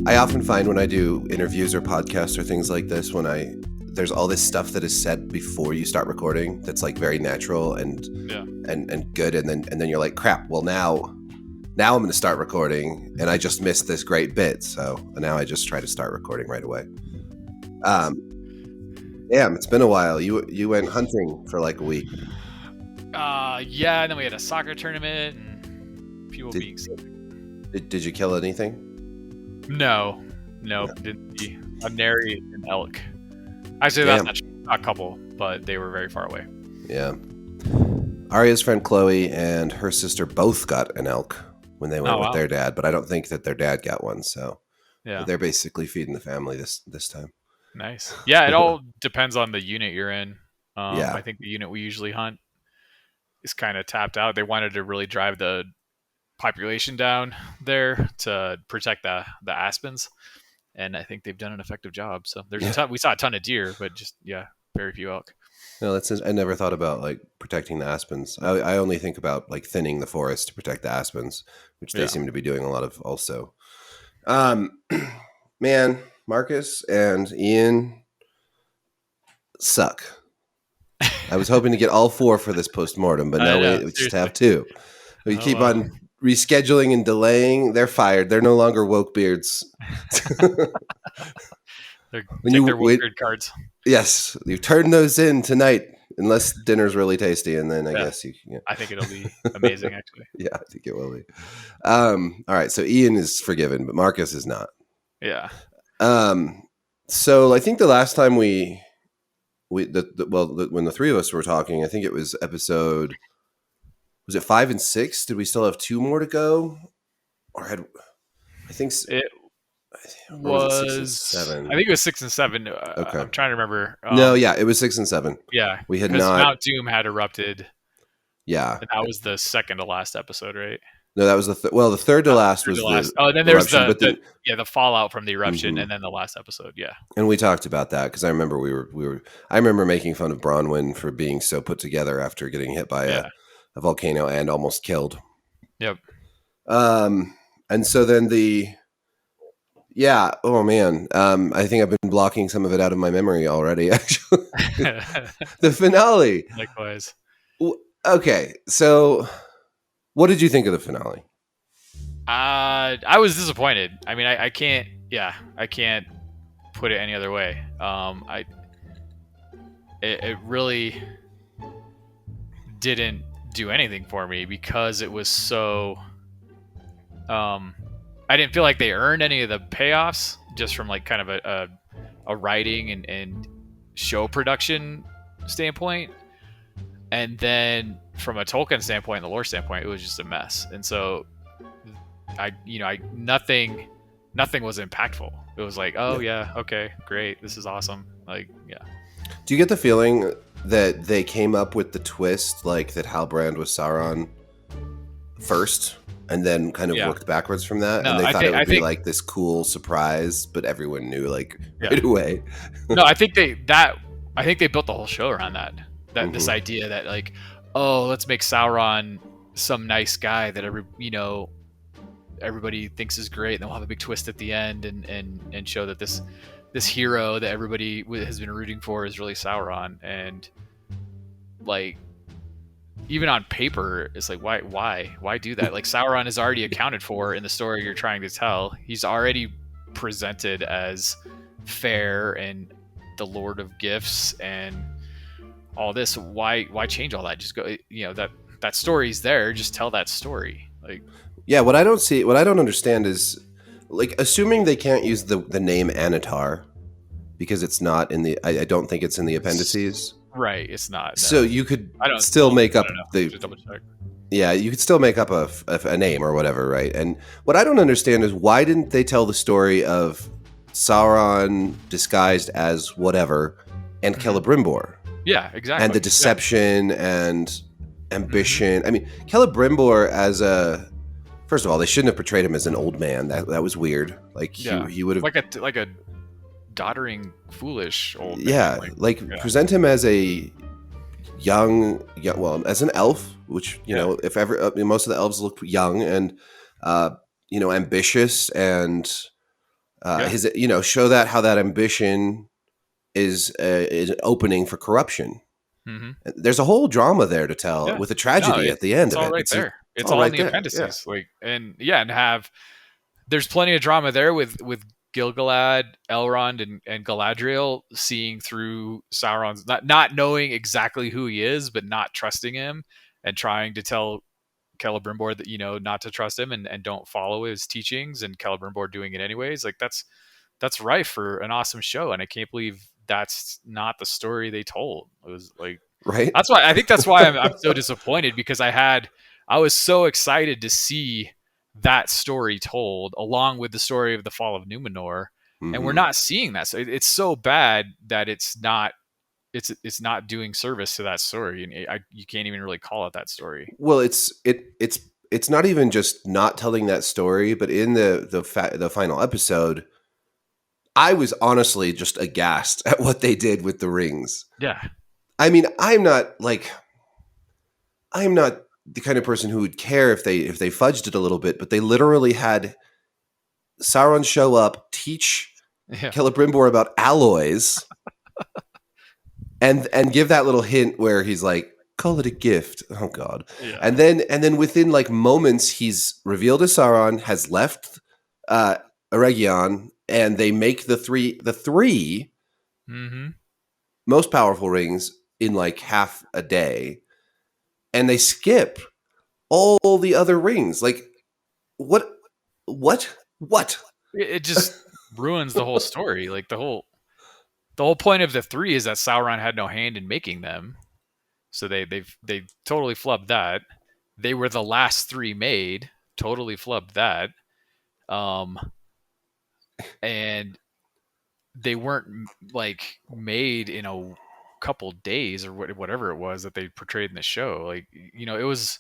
I often find when I do interviews or podcasts or things like this, there's all this stuff that is said before you start recording that's like very natural and good, and then you're like, crap. Well, now I'm going to start recording, and I just missed this great bit. So now I just try to start recording right away. Damn, it's been a while. You went hunting for like a week. Yeah, and then we had a soccer tournament and people being sick. Did you kill anything? No, didn't see a nary an elk. Actually, that's not true. A couple, but they were very far away. Yeah. Arya's friend Chloe and her sister both got an elk when they went with their dad, but I don't think that their dad got one. So they're basically feeding the family this time. Nice. Yeah, it all depends on the unit you're in. I think the unit we usually hunt is kind of tapped out. They wanted to really drive the population down there to protect the aspens, and I think they've done an effective job. So there's we saw a ton of deer, but just very few elk. No, I never thought about like protecting the aspens. I only think about like thinning the forest to protect the aspens, which they seem to be doing a lot of also. Man, Marcus and Ian suck. I was hoping to get all 4 for this post-mortem, but no, we just have 2. We keep on rescheduling and delaying. They're fired. They're no longer Wokebeards. Their Wokebeard cards. Yes, you turn those in tonight, unless dinner's really tasty, and then I guess you. Yeah. I think it'll be amazing, actually. Yeah, I think it will be. All right, so Ian is forgiven, but Marcus is not. Yeah. So I think the last time when the 3 of us were talking, I think it was episode. Was it 5 and 6? Did we still have 2 more to go, or I think it was 6 and 7. I think it was 6 and 7. Okay. I'm trying to remember. It was 6 and 7. Yeah, we had not. Mount Doom had erupted. Yeah, and that was the second to last episode, right? No, that was the third to last was the. Oh, then there's the fallout from the eruption, and then the last episode. Yeah, and we talked about that because I remember I remember making fun of Bronwyn for being so put together after getting hit by a volcano and almost killed. Yep. And so then oh man, I think I've been blocking some of it out of my memory already. Actually, the finale. Likewise. Okay, so what did you think of the finale? I was disappointed. I mean, I can't put it any other way. It really didn't do anything for me because it was so. I didn't feel like they earned any of the payoffs just from like kind of a writing and show production standpoint. And then from a Tolkien standpoint and the lore standpoint, it was just a mess. And so nothing was impactful. It was like, okay, great. This is awesome. Like, yeah. Do you get the feeling that they came up with the twist, like that Halbrand was Sauron first and then kind of worked backwards from that? No, and they thought it would be like this cool surprise, but everyone knew like right away. No, I think they built the whole show around that. This idea that like, let's make Sauron some nice guy that everybody thinks is great, and then we'll have a big twist at the end and show that this hero that everybody has been rooting for is really Sauron. And like, even on paper, it's like, why do that? Like, Sauron is already accounted for in the story you're trying to tell. He's already presented as fair and the Lord of Gifts and all this. Why change all that? Just go, that story's there. Just tell that story. Like, yeah, what I don't understand is, like, assuming they can't use the name Anatar because it's not in the. I don't think it's in the appendices. Right, it's not. No. So you could still make up the. Just double check. Yeah, you could still make up a name or whatever, right? And what I don't understand is why didn't they tell the story of Sauron disguised as whatever and Celebrimbor? Yeah, exactly. And the deception and ambition. I mean, Celebrimbor as a. First of all, they shouldn't have portrayed him as an old man. That was weird. Like he would have like a doddering, foolish old man. Yeah, present him as a young, as an elf, which if ever most of the elves look young and ambitious and Yeah. His, show that how that ambition is an opening for corruption. Mm-hmm. There's a whole drama there to tell Yeah. with a No, tragedy at the end it's of all it. right It's there. It's all all in right the there. Yeah. appendices. Like, and yeah, and there's plenty of drama there with Gilgalad, Elrond, and Galadriel seeing through Sauron's not knowing exactly who he is, but not trusting him and trying to tell Celebrimbor that not to trust him and don't follow his teachings, and Celebrimbor doing it anyways. Like that's rife for an awesome show, and I can't believe that's not the story they told. It was like Right. that's why I'm so disappointed, because I was so excited to see that story told along with the story of the fall of Numenor, and we're Hmm. not seeing that. So it's so bad that it's not doing service to that story, and you can't even really call it that story. Well, it's not even just not telling that story, but in the final episode, I was honestly just aghast at what they did with the rings. Yeah. I mean, I'm not the kind of person who would care if they fudged it a little bit, but they literally had Sauron show up, teach Yeah. Celebrimbor about alloys, and give that little hint where he's like, "Call it a gift." Oh God! Yeah. And then within like moments, he's revealed as Sauron, has left Eregion, and they make the three Mm-hmm. most powerful rings in like half a day, and they skip all the other rings. Like, what? What? It just ruins the whole story. Like the whole point of the three is that Sauron had no hand in making them. So they totally flubbed that. They were the last three made, totally flubbed that. Um, and they weren't like made in a couple days or whatever it was that they portrayed in the show. Like, it was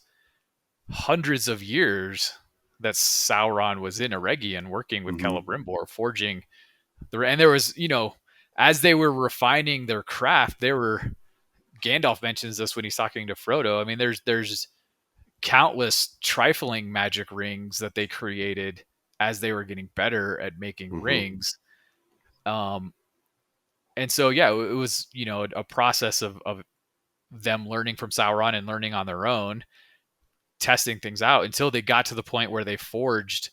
hundreds of years that Sauron was in Eregion working with Mm-hmm. Celebrimbor, forging and there was, as they were refining their craft, Gandalf mentions this when he's talking to Frodo. I mean, there's countless trifling magic rings that they created as they were getting better at making Mm-hmm. rings. Um, and so yeah, it was a process of them learning from Sauron and learning on their own, testing things out until they got to the point where they forged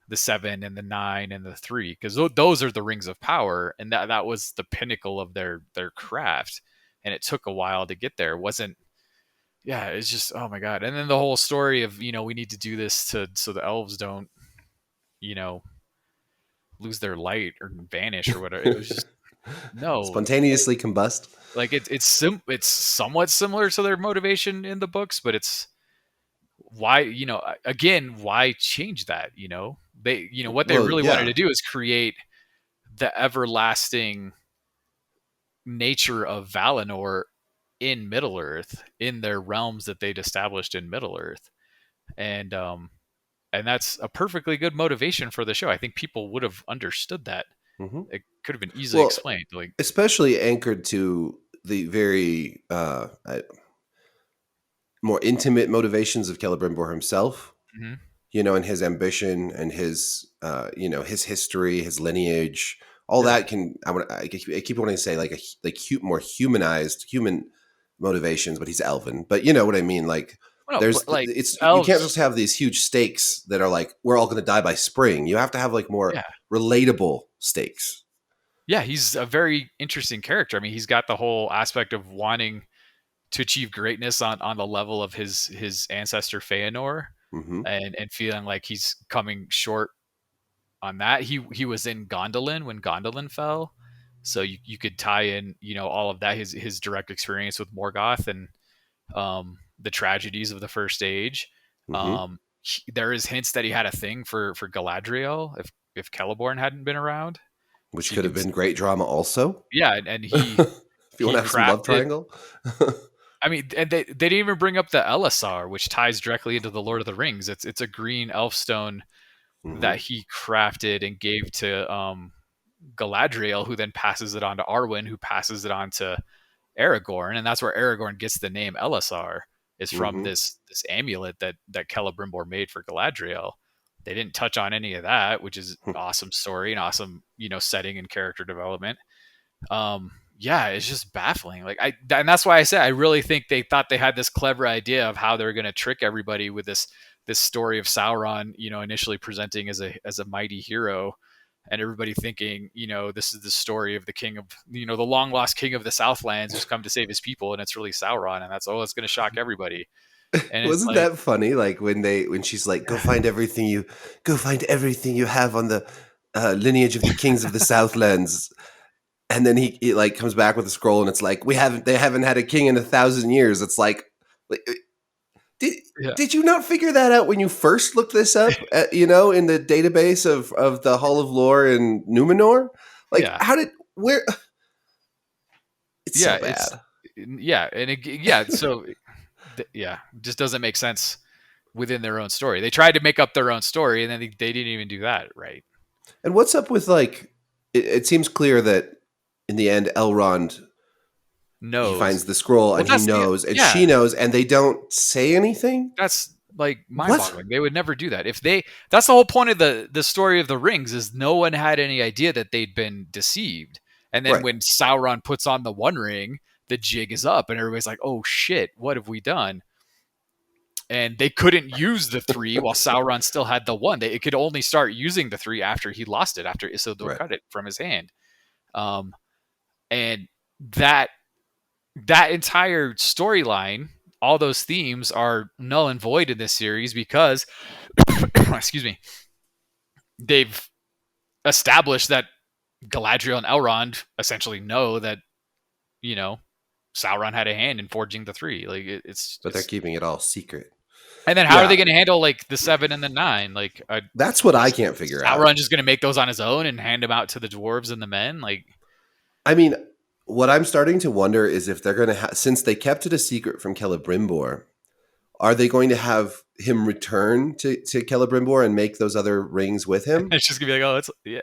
the 7 and the 9 and the 3, because those are the rings of power, and that was the pinnacle of their craft, and it took a while to get there. It wasn't Yeah, it's just, oh my god. And then the whole story of, we need to do this so the elves don't, you know, lose their light or vanish or whatever. It was just no. Spontaneously combust. Like it's somewhat similar to their motivation in the books, but it's why, again, why change that, They, what they Well, really wanted yeah. to do is create the everlasting nature of Valinor in Middle Earth, in their realms that they'd established in Middle Earth. And that's a perfectly good motivation for the show. I think people would have understood that. Hmm. It could have been easily Well, explained. Like, especially anchored to the very more intimate motivations of Celebrimbor himself, mhm. and his ambition and his history, his lineage, all Yeah, that I keep wanting to say like more human motivations, but he's elven. But you know what I mean? Like, well, no, but like it's you can't elves. just have these huge stakes that are like we're all going to die by spring. You have to have like more Yeah, relatable stakes. yeah, he's a very interesting character. I mean, he's got the whole aspect of wanting to achieve greatness on the level of his ancestor Feanor, Hmm. and feeling like he's coming short on that. He was in Gondolin when Gondolin fell, so you could tie in, all of that, his direct experience with Morgoth and the tragedies of the First Age. Hmm. There is hints that he had a thing for Galadriel if Celeborn hadn't been around. Which So you could have can, been great drama also. yeah, and If you want he to have some love crafted. triangle. I mean, and they didn't even bring up the Elisar, which ties directly into the Lord of the Rings. It's a green elf stone Hmm. that he crafted and gave to Galadriel, who then passes it on to Arwen, who passes it on to Aragorn, and that's where Aragorn gets the name Elisar, is from Hmm. this amulet that Celebrimbor made for Galadriel. They didn't touch on any of that, which is awesome story and awesome, setting and character development. Yeah, it's just baffling. And that's why I said I really think they thought they had this clever idea of how they're going to trick everybody with this story of Sauron, initially presenting as a mighty hero, and everybody thinking, this is the story of the king of, the long lost king of the Southlands who's come to save his people, and it's really Sauron, and it's going to shock everybody. And it's Wasn't like, that funny? Like when she's like, go find everything you have on the lineage of the kings of the Southlands. And then he like comes back with a scroll, and it's like they haven't had a king in 1,000 years. It's like, did you not figure that out when you first looked this up? In the database of the Hall of Lore in Numenor. Like, yeah, where? It's yeah, so bad. So just doesn't make sense within their own story. They tried to make up their own story, and then they didn't even do that right. And what's up with like? It seems clear that in the end, Elrond knows. He finds the scroll, and he knows, and she knows, and they don't say anything. That's like mind-boggling. They would never do that. That's the whole point of the story of the rings, is no one had any idea that they'd been deceived. And then when Sauron puts on the One Ring, the jig is up, and everybody's like, "Oh shit, what have we done?" And they couldn't use the 3 while Sauron still had the 1. It could only start using the 3 after he lost it, after Isildur cut it from his hand. And that entire storyline, all those themes are null and void in this series because, excuse me, they've established that Galadriel and Elrond essentially know that, Sauron had a hand in forging the 3. But they're keeping it all secret. And then how are they going to handle like the 7 and the 9? That's what I can't figure out. Sauron just going to make those on his own and hand them out to the dwarves and the men? I mean, what I'm starting to wonder is if they're going to since they kept it a secret from Celebrimbor, are they going to have him return to Celebrimbor and make those other rings with him? It's just going to be like, yeah.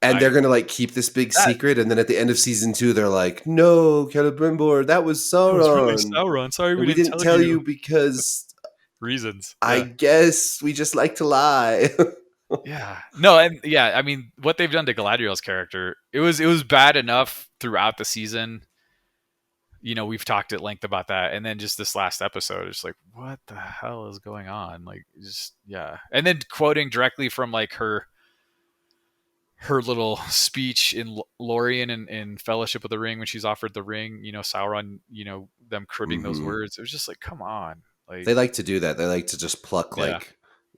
And they're going to like keep this big secret, and then at the end of season 2, they're like, "No, Celebrimbor, that was Sauron. It was really Sauron. Sorry, we didn't tell you because reasons. I guess we just like to lie." Yeah. No, and I mean, what they've done to Galadriel's character, it was bad enough throughout the season. We've talked at length about that, and then just this last episode, it's like, what the hell is going on? And then quoting directly from like her little speech in Lorien in Fellowship of the Ring when she's offered the ring, Sauron, them cribbing those words. It was just like, come on. They like to do that. They like to just pluck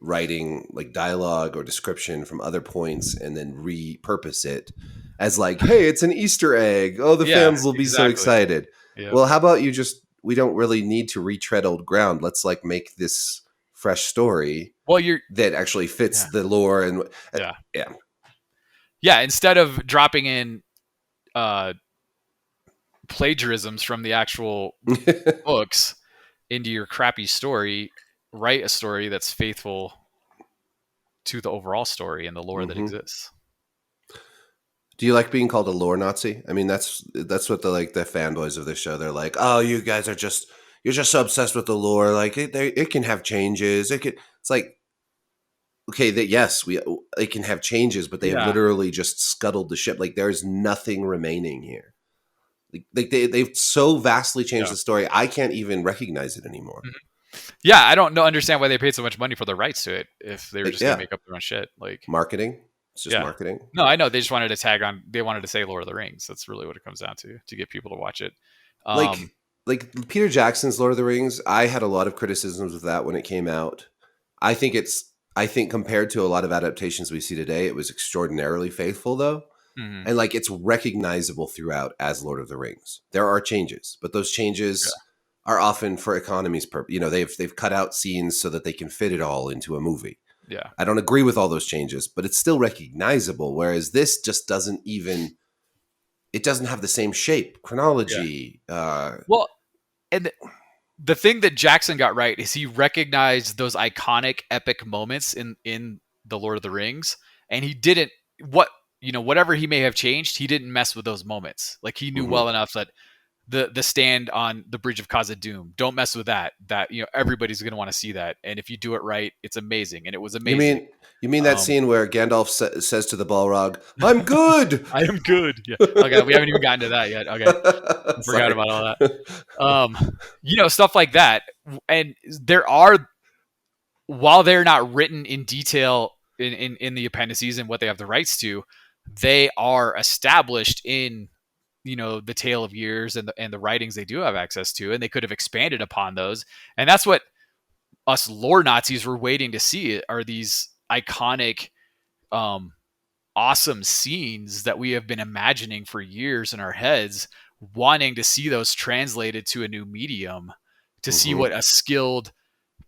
writing like dialogue or description from other points and then repurpose it as like, hey, it's an Easter egg. Oh, the fans will be so excited. Yeah. Well, how about we don't really need to retread old ground. Let's like make this fresh story that actually fits the lore and instead of dropping in plagiarisms from the actual books into your crappy story, write a story that's faithful to the overall story and the lore that exists. Do you like being called a lore Nazi? I mean, that's what the fanboys of this show, they're like, oh, you guys you're just so obsessed with the lore. Like it can have changes. It's like, okay, it can have changes, but they have literally just scuttled the ship. Like there's nothing remaining here. Like they've so vastly changed the story. I can't even recognize it anymore. Mm-hmm. Yeah, I don't understand why they paid so much money for the rights to it if they were just gonna make up their own shit. Like marketing. It's just marketing. No, I know. They just wanted to they wanted to say Lord of the Rings. That's really what it comes down to get people to watch it. Like Peter Jackson's Lord of the Rings, I had a lot of criticisms of that when it came out. I think compared to a lot of adaptations we see today, it was extraordinarily faithful though. Mm-hmm. And like it's recognizable throughout as Lord of the Rings. There are changes, but those changes are often for economy's purpose. They've cut out scenes so that they can fit it all into a movie. Yeah. I don't agree with all those changes, but it's still recognizable. Whereas this just doesn't have the same shape, chronology. Yeah. And the thing that Jackson got right is he recognized those iconic epic moments in the Lord of the Rings. And he didn't, whatever he may have changed, he didn't mess with those moments. Like he knew well enough that the stand on the bridge of Khazad-dûm. Don't mess with that. That everybody's going to want to see that, and if you do it right, it's amazing, and it was You amazing. mean you mean that scene where Gandalf says to the Balrog, "I'm good. I am good." Yeah. Okay, we haven't even gotten to that yet. Okay, I forgot about all that. Stuff like that, and there are, while they're not written in detail in the appendices and what they have the rights to, they are established in the tale of years and the writings they do have access to, and they could have expanded upon those. And that's what us lore Nazis were waiting to see, are these iconic, awesome scenes that we have been imagining for years in our heads, wanting to see those translated to a new medium, to see what a skilled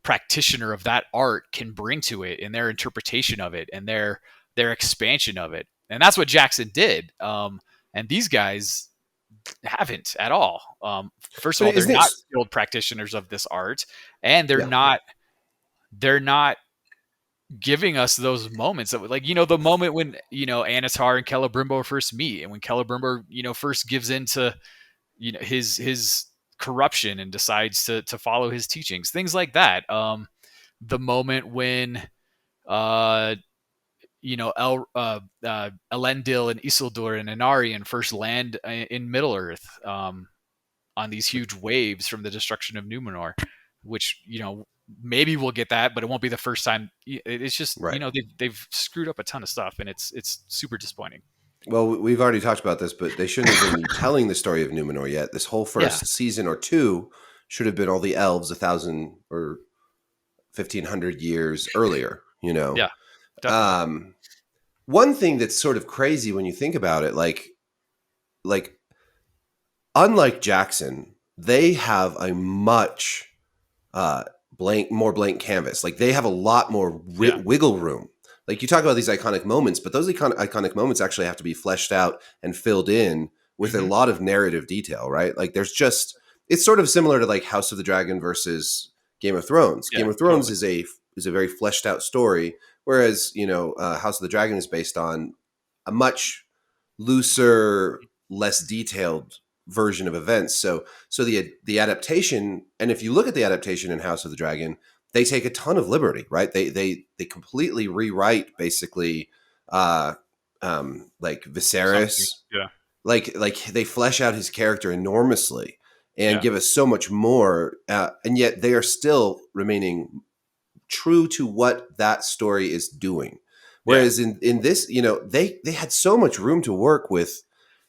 practitioner of that art can bring to it, and their interpretation of it, and their expansion of it. And that's what Jackson did. And these guys haven't at all. First of all, they're not skilled practitioners of this art, and they're not giving us those moments of, like, the moment when Anatar and Celebrimbor first meet, and when Celebrimbor first gives into his corruption and decides to follow his teachings, things like that. The moment when Elendil and Isildur and Anarion first land in Middle Earth, on these huge waves from the destruction of Numenor, which maybe we'll get that, but it won't be the first time. It's just right. They've screwed up a ton of stuff, and it's super disappointing. Well, we've already talked about this, but they shouldn't have been telling the story of Numenor yet. This whole first season or two should have been all the elves 1,000 or 1,500 years earlier. Yeah. Definitely. One thing that's sort of crazy when you think about it, like unlike Jackson, they have a much more blank canvas. Like, they have a lot more wiggle room. Like, you talk about these iconic moments, but those iconic moments actually have to be fleshed out and filled in with a lot of narrative detail, right? Like, it's sort of similar to like House of the Dragon versus Game of Thrones. Game of Thrones is a very fleshed out story, whereas House of the Dragon is based on a much looser, less detailed version of events. So the adaptation, and if you look at the adaptation in House of the Dragon, they take a ton of liberty, right? They completely rewrite basically like Viserys. Like they flesh out his character enormously and give us so much more, and yet they are still remaining true to what that story is doing. Whereas in this, they had so much room to work with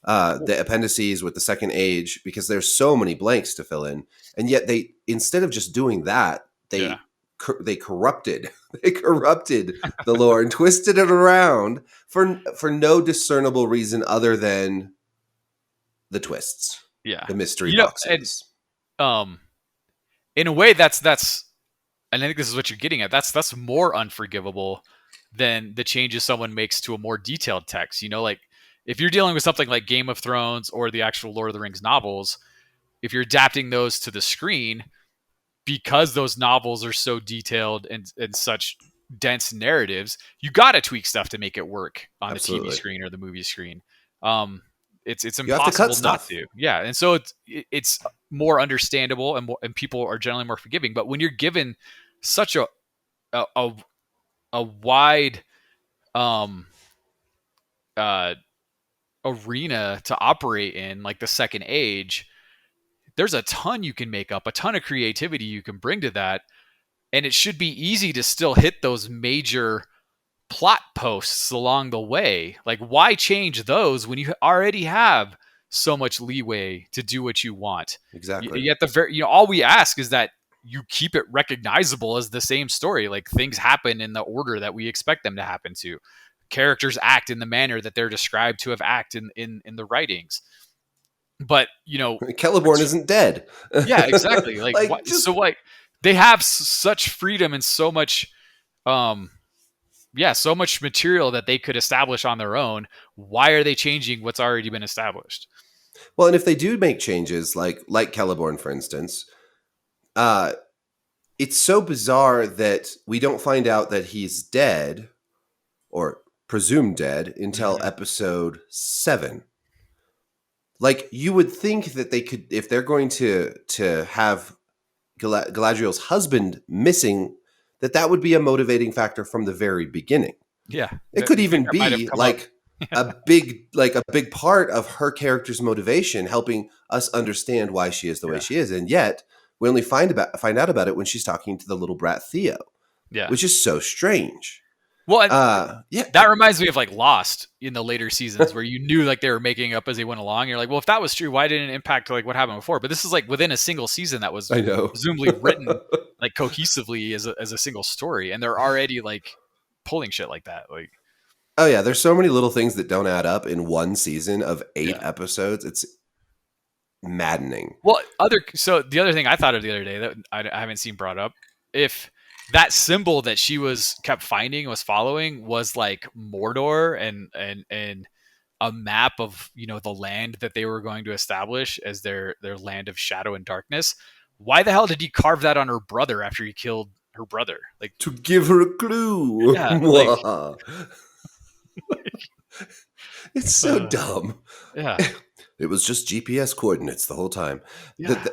the appendices, with the Second Age, because there's so many blanks to fill in, and yet they, instead of just doing that, they corrupted the lore and twisted it around for no discernible reason other than the twists, the mystery boxes. And, in a way, that's, and I think this is what you're getting at. That's more unforgivable than the changes someone makes to a more detailed text. Like, if you're dealing with something like Game of Thrones or the actual Lord of the Rings novels, if you're adapting those to the screen, because those novels are so detailed and such dense narratives, you got to tweak stuff to make it work on the TV screen or the movie screen. It's impossible not to. Yeah, and so it's more understandable, and people are generally more forgiving. But when you're given such a wide arena to operate in, like the Second Age, there's a ton you can make up, a ton of creativity you can bring to that, and it should be easy to still hit those major plot posts along the way. Like, why change those when you already have so much leeway to do what you want? Exactly. Yet all we ask is that you keep it recognizable as the same story. Like, things happen in the order that we expect them to happen to. Characters act in the manner that they're described to have acted in the writings. But Celeborn isn't dead. Yeah, exactly. Like, they have such freedom and so much, so much material that they could establish on their own. Why are they changing what's already been established? Well, and if they do make changes, like Celeborn, for instance, it's so bizarre that we don't find out that he's dead or presumed dead until episode 7. like you would think that they could, if they're going to have Galadriel's husband missing, that would be a motivating factor from the very beginning. Yeah, It could you think even that might have be come up. a big part of her character's motivation, helping us understand why she is the way she is. And yet we only find out about it when she's talking to the little brat Theo, which is so strange. Well, yeah, that reminds me of like Lost in the later seasons where you knew like they were making up as they went along. You're like, well, if that was true, why didn't it impact like what happened before? But this is like within a single season that was I know. presumably written like cohesively as a single story, and they're already like pulling shit like that. Like, oh yeah, there's so many little things that don't add up in one season of 8 episodes. It's maddening. Well, so the other thing I thought of the other day that I haven't seen brought up, if that symbol that she kept finding was following was like Mordor and a map of, you know, the land that they were going to establish as their land of shadow and darkness, why the hell did he carve that on her brother after he killed her brother? Like, to give her a clue. Yeah, like, it's so dumb. Yeah. It was just GPS coordinates the whole time. Yeah.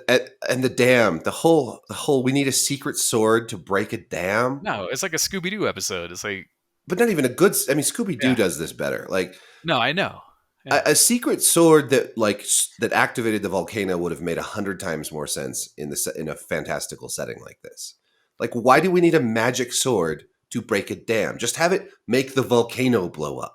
And the dam, the whole we need a secret sword to break a dam. No, it's like a Scooby-Doo episode. It's like, but not even a good. I mean, Scooby-Doo does this better. Like, no, I know. Yeah. A secret sword that activated the volcano would have made 100 times more sense in a fantastical setting like this. Like, why do we need a magic sword to break a dam? Just have it make the volcano blow up.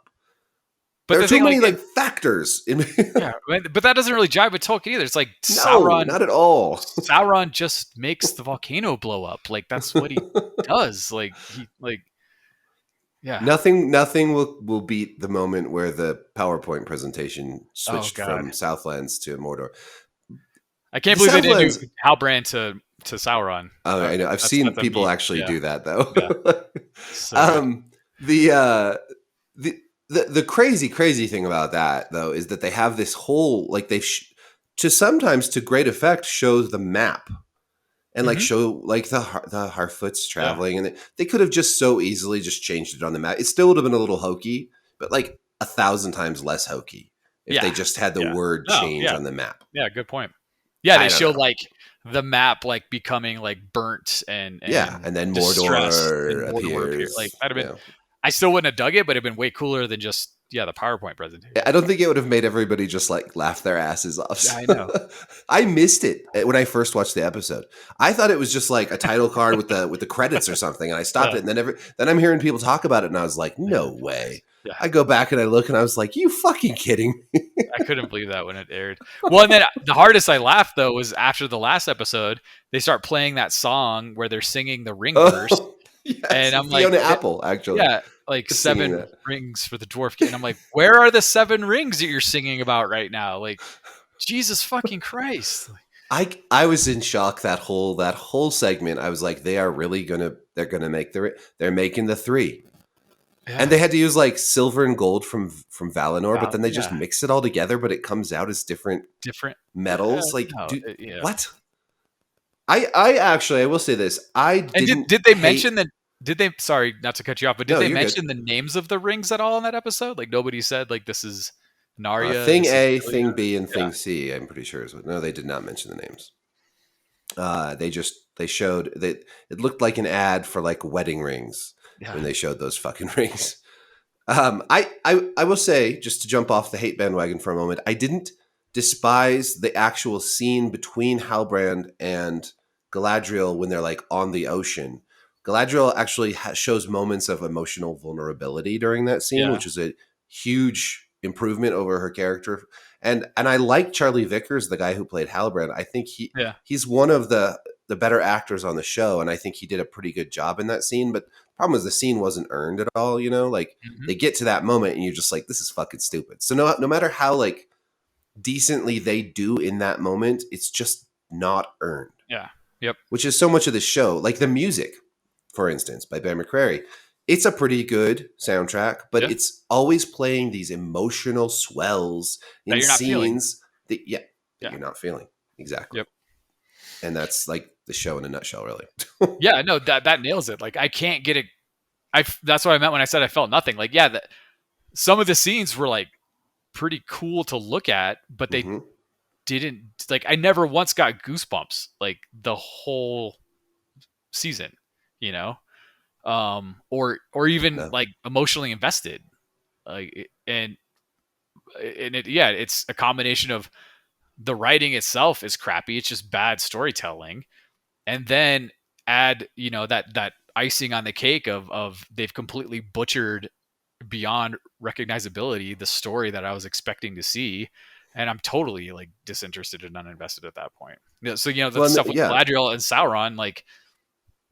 But there are too many factors. Yeah, but that doesn't really jive with Tolkien either. It's like Sauron. No, not at all. Sauron just makes the volcano blow up. Like, that's what he does. Like, yeah. Nothing will beat the moment where the PowerPoint presentation switched from Southlands to Mordor. I can't believe they didn't do Halbrand to Sauron. Oh, I know. I've seen people actually do that though. Yeah. The crazy thing about that though is that they have this whole, like, to sometimes to great effect shows the map and like show like the Harfoots traveling, and they could have just so easily just changed it on the map. It still would have been a little hokey, but like 1,000 times less hokey if they just had the word change on the map. Yeah, good point. Yeah, they show like the map like becoming like burnt and then Mordor appears. Like, that'd have been. I still wouldn't have dug it, but it'd been way cooler than just the PowerPoint presentation. I don't think it would have made everybody just like laugh their asses off. Yeah, I know. I missed it when I first watched the episode. I thought it was just like a title card with the credits or something, and I stopped it. And then I'm hearing people talk about it, and I was like, no way. Yeah. I go back and I look, and I was like, you fucking kidding me? I couldn't believe that when it aired. Well, and then the hardest I laughed though was after the last episode, they start playing that song where they're singing the ring verse. Yes, and I'm Fiona like, Apple, actually. Yeah, like 7 rings for the dwarf king. And I'm like, where are the 7 rings that you're singing about right now? Like, Jesus fucking Christ. I was in shock that whole segment. I was like, they're making the 3. Yeah. And they had to use like silver and gold from Valinor, but then they just mix it all together, but it comes out as different metals. What? I will say this. Did they mention that? Did they? Sorry, not to cut you off, but did they mention the names of the rings at all in that episode? Like, nobody said like this is Narya, thing A, thing B, and thing C. I'm pretty sure. No, they did not mention the names. They showed that it looked like an ad for like wedding rings when they showed those fucking rings. I will say, just to jump off the hate bandwagon for a moment, I didn't despise the actual scene between Halbrand and Galadriel when they're like on the ocean. Galadriel actually shows moments of emotional vulnerability during that scene, which is a huge improvement over her character. And I like Charlie Vickers, the guy who played Halbrand. I think he's one of the better actors on the show, and I think he did a pretty good job in that scene. But the problem is the scene wasn't earned at all. You know, like they get to that moment, and you're just like, this is fucking stupid. So no matter how like decently they do in that moment, it's just not earned. Yeah. Yep. Which is so much of the show. Like the music, for instance, by Ben McCrary. It's a pretty good soundtrack, but it's always playing these emotional swells in scenes that you're not feeling. Exactly. Yep. And that's like the show in a nutshell, really. Yeah, no, that nails it. Like, I can't get it. That's what I meant when I said I felt nothing. Like, some of the scenes were like pretty cool to look at, but they Mm-hmm. didn't, like, I never once got goosebumps like the whole season, you know, or even No. like emotionally invested, like, and it, yeah, it's a combination of the writing itself is crappy, it's just bad storytelling, and then add, that icing on the cake of they've completely butchered beyond recognizability the story that I was expecting to see, and I'm totally like disinterested and uninvested at that point. So the Well, stuff with yeah. Galadriel and Sauron, like,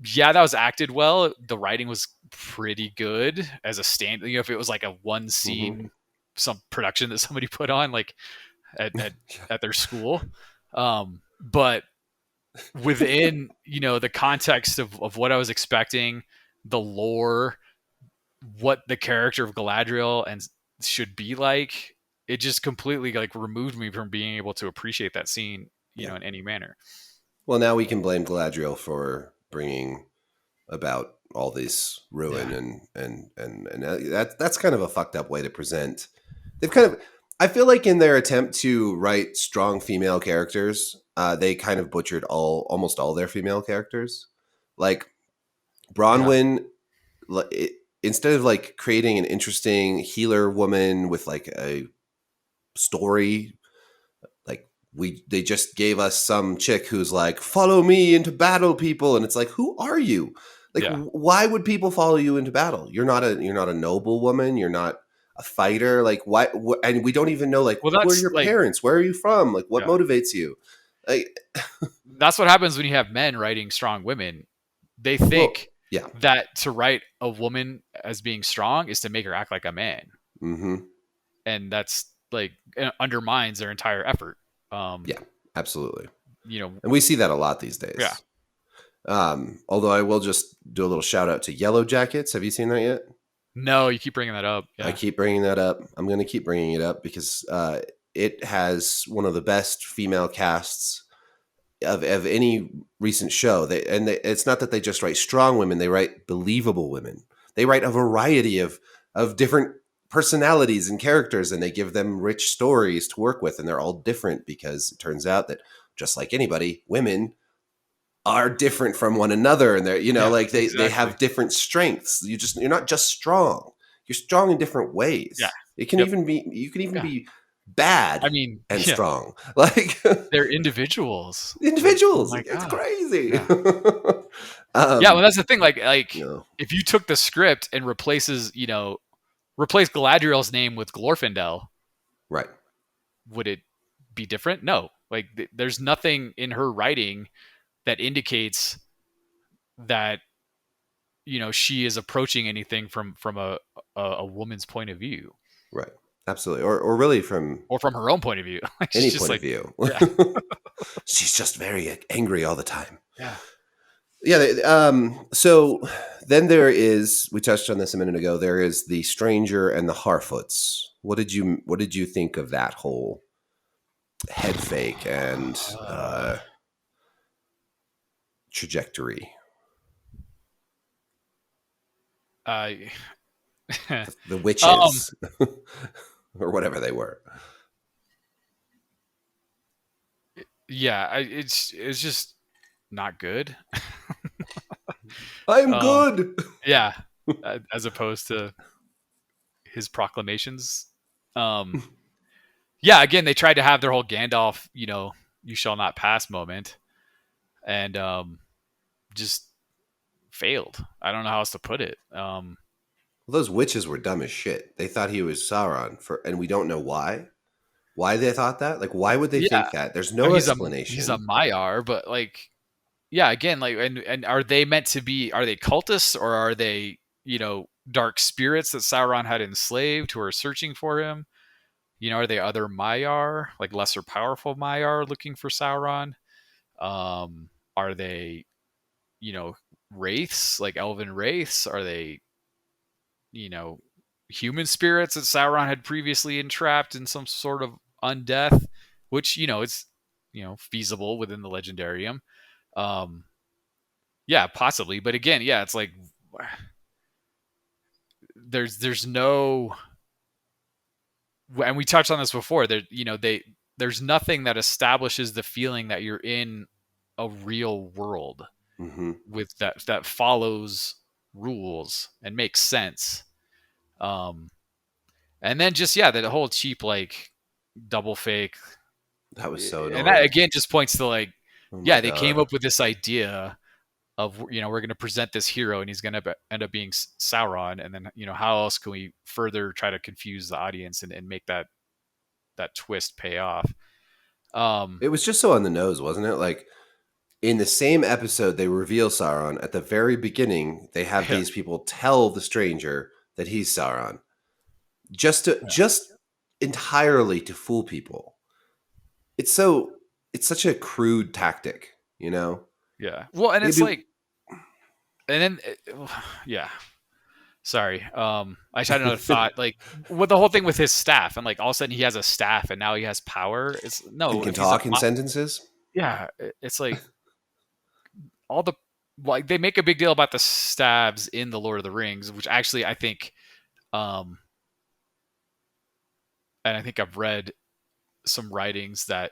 yeah, that was acted well. The writing was pretty good as a stand. If it was like a one Mm-hmm. scene, some production that somebody put on, like at their school, but within the context of what I was expecting, the lore, what the character of Galadriel and should be like, it just completely like removed me from being able to appreciate that scene, Yeah. in any manner. Well, now we can blame Galadriel for bringing about all this ruin, Yeah, and that's kind of a fucked up way to present. They've kind of, I feel like in their attempt to write strong female characters, they kind of butchered almost all their female characters. Like yeah, Bronwyn, instead of like creating an interesting healer woman with like a story, like they just gave us some chick who's like, follow me into battle, people, and it's like, who are you? Like, yeah. why would people follow you into battle? You're not a noble woman, you're not a fighter. Like, why? And we don't even know, like, Well, who are that's your like, parents, where are you from, like, what yeah, motivates you? Like, that's what happens when you have men writing strong women. They well, think yeah. that to write a woman as being strong is to make her act like a man, Mm-hmm. and that's like, undermines their entire effort. Um, Yeah, absolutely. you know, And we see that a lot these yeah. days. Although I will just do a little shout out to Yellow Jackets. Have you seen that yet? No, you keep bringing that up. I Yeah, keep bringing that up. I'm going to keep bringing it up because it has one of the best female casts of any recent show. It's not that they just write strong women; they write believable women. They write a variety of different personalities and characters, and they give them rich stories to work with, and they're all different because it turns out that just like anybody, women are different from one another, and they're yeah, like they exactly. have different strengths. You're not just strong, you're strong in different Yeah, ways. It can yep, even be you can even yeah. be I bad mean, and yeah, strong, like they're individuals. Like, oh individuals. my It's god. crazy. Yeah, yeah. Well, um that's the thing. Like, no, if you took the script and replace Galadriel's name with Glorfindel, right. would it be different? No. Like, there's nothing in her writing that indicates that she is approaching anything from a woman's point of view, Right, absolutely, or really from or from her own point of view. Like, any she's just point of like, view. yeah, She's just very angry all the time. yeah. Yeah. So then there is. We touched on this a minute ago. There is the Stranger and the Harfoots. What did you think of that whole head fake and Uh, trajectory? I The um witches, or whatever they were. yeah, it's just not good. I'm um good. yeah, as opposed to his proclamations. um yeah, again, they tried to have their whole Gandalf, you shall not pass moment, and just failed. I don't know how else to put it. Well, those witches were dumb as shit. They thought he was Sauron and we don't know why. Why they thought that? Like, why would they Yeah, think that? There's I no mean, he's a explanation. Maiar, but like, yeah, again, like, and are they meant to be? Are they cultists, or are they, dark spirits that Sauron had enslaved who are searching for him? Are they other Maiar, like lesser powerful Maiar, looking for Sauron? Are they, you know, wraiths, like elven wraiths? Are they, you know, human spirits that Sauron had previously entrapped in some sort of undeath, which, it's, feasible within the legendarium. Um, yeah, possibly. But again, yeah, it's like there's no and we touched on this before. There's nothing that establishes the feeling that you're in a real world Mm-hmm. with that follows rules and makes sense. And then just that whole cheap like double fake, That was so and that annoying. again just points to like, Oh my they came god. up with this idea of we're going to present this hero and he's going to end up being Sauron, and then how else can we further try to confuse the audience and make that twist pay off. It was just so on the nose, wasn't it? Like in the same episode, they reveal Sauron at the very beginning. They have Yeah, these people tell the stranger that he's Sauron, just entirely to fool people. It's such a crude tactic, you know. yeah. Well, and it's Maybe like, and then yeah. Sorry. I just had another thought. Like, with the whole thing with his staff, and like all of a sudden he has a staff, and now he has power. It's and no, can if he's a talk in sentences. it's like all the like they make a big deal about the stabs in the Lord of the Rings, which actually I think, and I think I've read some writings that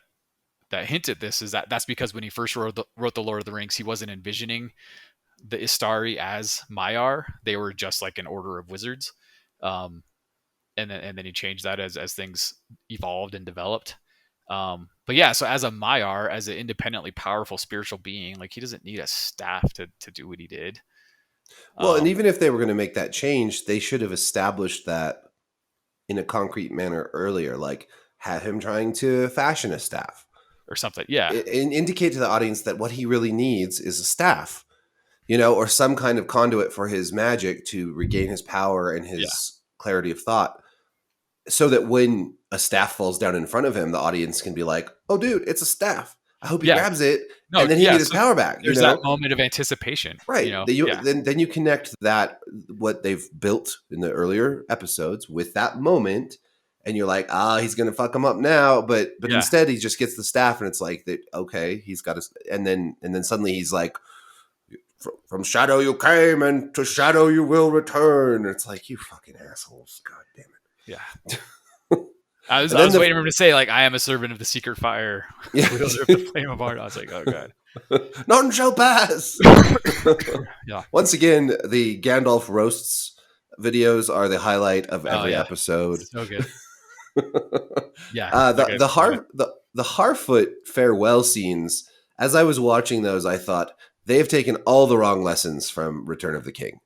hint at this, is that's because when he first wrote the Lord of the Rings, he wasn't envisioning the Istari as Maiar. They were just like an order of wizards. And then he changed that as things evolved and developed. But yeah, so as a Maiar, as an independently powerful spiritual being, like he doesn't need a staff to do what he did. Well, and even if they were going to make that change, they should have established that in a concrete manner earlier, like have him trying to fashion a staff or something. Yeah. and indicate to the audience that what he really needs is a staff, or some kind of conduit for his magic to regain his power and his clarity of thought, so that when a staff falls down in front of him, the audience can be like, "Oh, dude, it's a staff. I hope he grabs it, and then he gets his power back." There's that moment of anticipation, right? Then you connect that what they've built in the earlier episodes with that moment, and you're like, he's gonna fuck him up now, but instead he just gets the staff, and it's like that. Okay, he's got his, and then suddenly he's like, "From shadow you came, and to shadow you will return." It's like, you fucking assholes! God damn it! Yeah. I was waiting for him to say, like, I am a servant of the secret fire. Yeah. Wielder of the flame of art. I was like, oh, God. None shall pass. Yeah. Once again, the Gandalf roasts videos are the highlight of every episode. So good. Yeah. The Harfoot farewell scenes, as I was watching those, I thought, they've taken all the wrong lessons from Return of the King.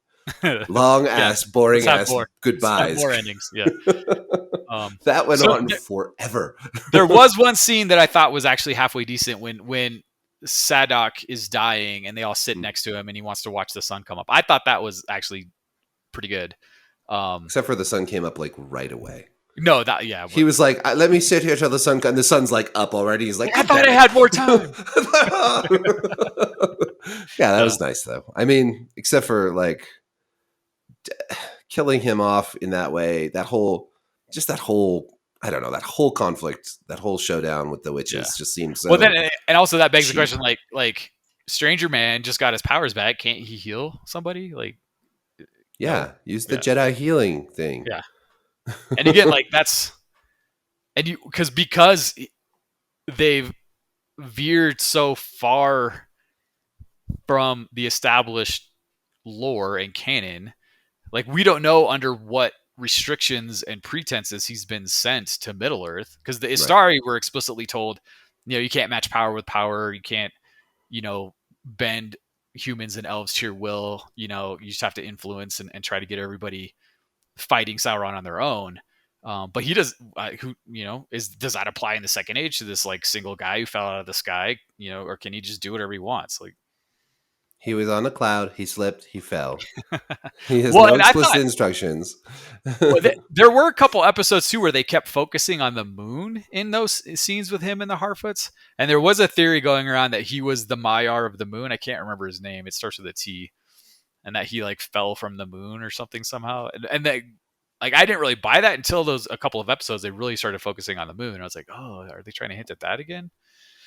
Long ass, boring ass goodbyes. More endings. Yeah. That went on forever. There was one scene that I thought was actually halfway decent when Sadok is dying and they all sit next to him and he wants to watch the sun come up. I thought that was actually pretty good. Except for the sun came up like right away. No, he was like, "Let me sit here till the sun comes." And the sun's like up already. He's like, "I thought I had more time." Yeah, that was nice though. I mean, except for like killing him off in that way, that whole I don't know, that whole conflict, that whole showdown with the witches just seems so. Well, then, and also that begs the question, like Stranger Man just got his powers back. Can't he heal somebody? Like, use the Jedi healing thing. Yeah. And again, like that's, and because they've veered so far from the established lore and canon, like we don't know under what restrictions and pretenses he's been sent to Middle Earth, because the Istari were explicitly told, you can't match power with power, you can't, bend humans and elves to your will, you just have to influence and try to get everybody fighting Sauron on their own. But he does, does that apply in the Second Age to this like single guy who fell out of the sky, or can he just do whatever he wants? Like, he was on a cloud, he slipped, he fell. He has no explicit instructions. There were a couple episodes too where they kept focusing on the moon in those scenes with him and the Harfoots, and there was a theory going around that he was the Maiar of the moon. I can't remember his name. It starts with a T, and that he like fell from the moon or something somehow. And that, like, I didn't really buy that until a couple of episodes. They really started focusing on the moon. I was like, oh, are they trying to hint at that again?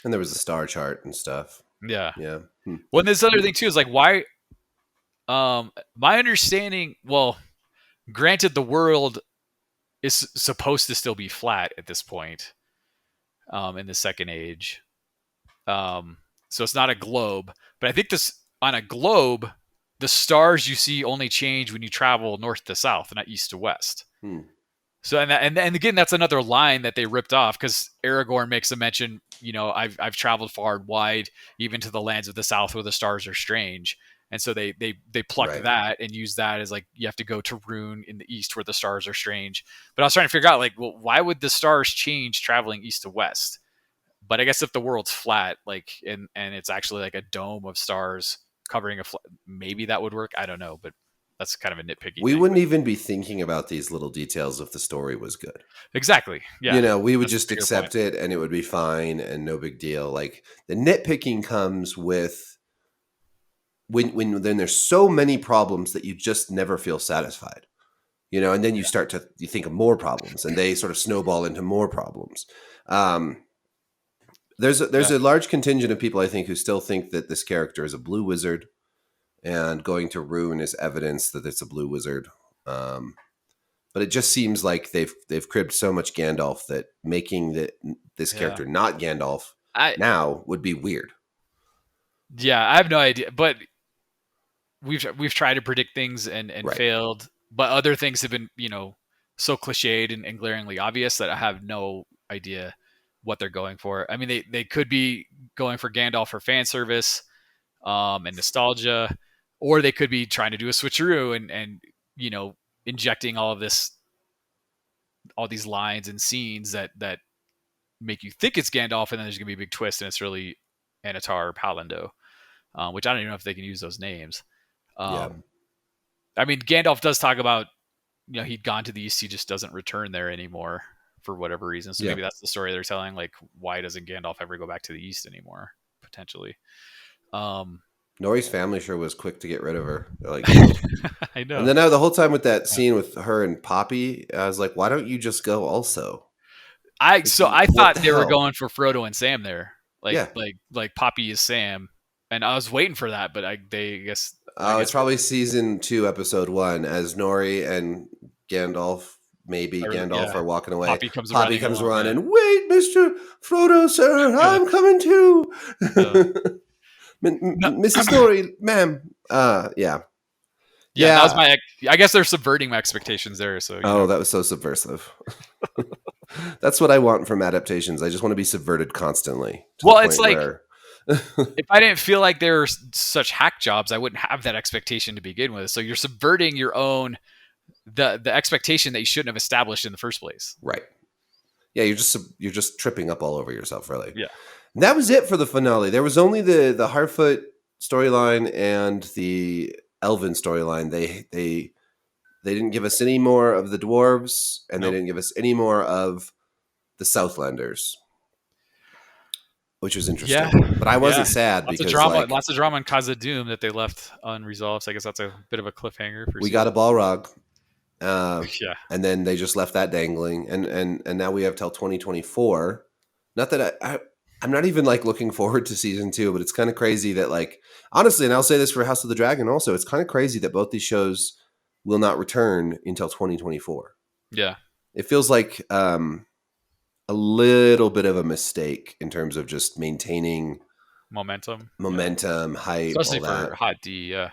And there was a star chart and stuff. Yeah. Hmm. Well, this other thing too is like, why? My understanding, well, granted, the world is supposed to still be flat at this point, in the Second Age. So it's not a globe, but I think this on a globe, the stars you see only change when you travel north to south, not east to west. So and again, that's another line that they ripped off, because Aragorn makes a mention. I've traveled far and wide, even to the lands of the south where the stars are strange. And so they plucked that and used that as like, you have to go to Rune in the east where the stars are strange. But I was trying to figure out, like, well, why would the stars change traveling east to west? But I guess if the world's flat, like, and it's actually like a dome of stars covering maybe that would work. I don't know, but that's kind of a nitpicky We thing. wouldn't even be thinking about these little details if the story was good. Exactly. Yeah. We would just accept it and it would be fine and no big deal. Like, the nitpicking comes with when then there's so many problems that you just never feel satisfied. And then you start to think of more problems, and they sort of snowball into more problems. There's a large contingent of people, I think, who still think that this character is a blue wizard, and going to Rune is evidence that it's a blue wizard. But it just seems like they've cribbed so much Gandalf that making this character not Gandalf now would be weird. Yeah, I have no idea, but we've tried to predict things and failed. But other things have been, so cliched and glaringly obvious that I have no idea what they're going for. I mean, they could be going for Gandalf for fan service, and nostalgia, or they could be trying to do a switcheroo and injecting all these lines and scenes that make you think it's Gandalf, and then there's gonna be a big twist and it's really Anatar or Palindo, which I don't even know if they can use those names. I mean, Gandalf does talk about, he'd gone to the East, he just doesn't return there anymore for whatever reason. So maybe that's the story they're telling. Like, why doesn't Gandalf ever go back to the East anymore? Potentially. Nori's family sure was quick to get rid of her. They're like, I know. And then the whole time with that scene with her and Poppy, I was like, why don't you just go also? I thought they were going for Frodo and Sam there. Like Poppy is Sam. And I was waiting for that, but I guess it's probably season 2, episode 1, as Nori and Gandalf, are walking away. Poppy comes running. Wait, Mr. Frodo, sir, I'm coming too. Mrs. Nori, ma'am. Yeah, that was I guess they're subverting my expectations there. So that was so subversive. That's what I want from adaptations. I just want to be subverted constantly. Well, it's like, if I didn't feel like they were such hack jobs, I wouldn't have that expectation to begin with. So you're subverting your own the expectation that you shouldn't have established in the first place. Right. Yeah, you're just tripping up all over yourself, really. Yeah. And that was it for the finale. There was only the Harfoot storyline and the Elven storyline. They didn't give us any more of the dwarves, and they didn't give us any more of the Southlanders, which was interesting. Yeah. But I wasn't sad because lots of drama in Khazad-dûm that they left unresolved. So I guess that's a bit of a cliffhanger. We got a Balrog. And then they just left that dangling, and now we have till 2024. Not that I'm not even like looking forward to season 2, but it's kind of crazy that, like, honestly, and I'll say this for House of the Dragon also, it's kind of crazy that both these shows will not return until 2024. Yeah. It feels like a little bit of a mistake in terms of just maintaining momentum, hype, especially all that. For Hot D. Yeah.